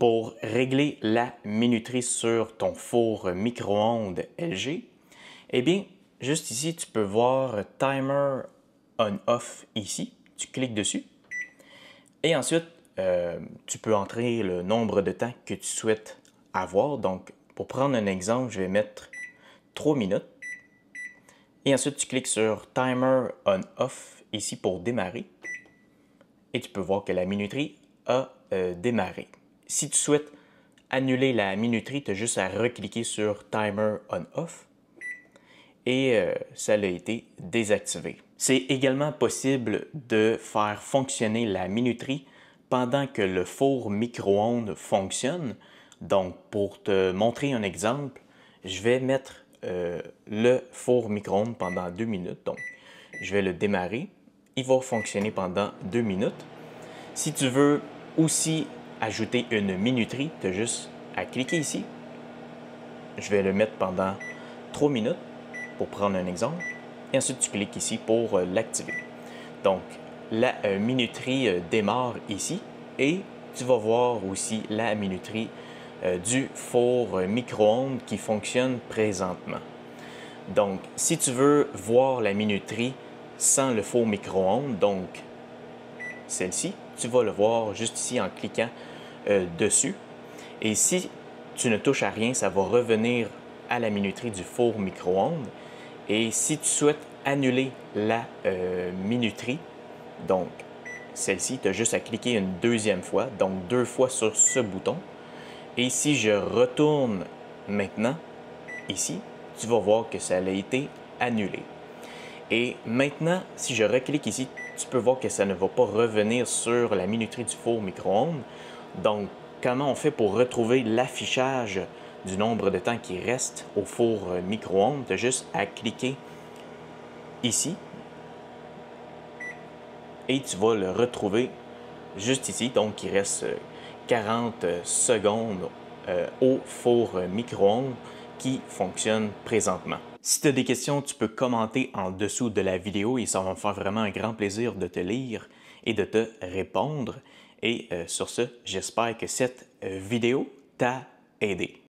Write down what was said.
Pour régler la minuterie sur ton four micro-ondes LG, eh bien, juste ici, tu peux voir Timer On-Off ici. Tu cliques dessus. Et ensuite, tu peux entrer le nombre de temps que tu souhaites avoir. Donc, pour prendre un exemple, je vais mettre 3 minutes. Et ensuite, tu cliques sur Timer On-Off ici pour démarrer. Et tu peux voir que la minuterie a démarré. Si tu souhaites annuler la minuterie, tu as juste à recliquer sur Timer On-Off et ça a été désactivé. C'est également possible de faire fonctionner la minuterie pendant que le four micro-ondes fonctionne. Donc, pour te montrer un exemple, je vais mettre le four micro-ondes pendant 2 minutes. Donc, je vais le démarrer. Il va fonctionner pendant 2 minutes. Si tu veux aussi ajouter une minuterie, tu as juste à cliquer ici. Je vais le mettre pendant 3 minutes pour prendre un exemple. Et ensuite, tu cliques ici pour l'activer. Donc, la minuterie démarre ici et tu vas voir aussi la minuterie du four micro-ondes qui fonctionne présentement. Donc, si tu veux voir la minuterie sans le four micro-ondes, donc celle-ci, tu vas le voir juste ici en cliquant dessus. Et si tu ne touches à rien, ça va revenir à la minuterie du four micro-ondes. Et si tu souhaites annuler la minuterie, donc celle-ci, tu as juste à cliquer une deuxième fois, donc 2 fois sur ce bouton. Et si je retourne maintenant, ici, tu vas voir que ça a été annulé. Et maintenant, si je reclique ici, tu peux voir que ça ne va pas revenir sur la minuterie du four micro-ondes. Donc, comment on fait pour retrouver l'affichage du nombre de temps qui reste au four micro-ondes? Tu as juste à cliquer ici et tu vas le retrouver juste ici. Donc, il reste 40 secondes au four micro-ondes qui fonctionne présentement. Si tu as des questions, tu peux commenter en dessous de la vidéo et ça va me faire vraiment un grand plaisir de te lire et de te répondre. Et sur ce, j'espère que cette vidéo t'a aidé.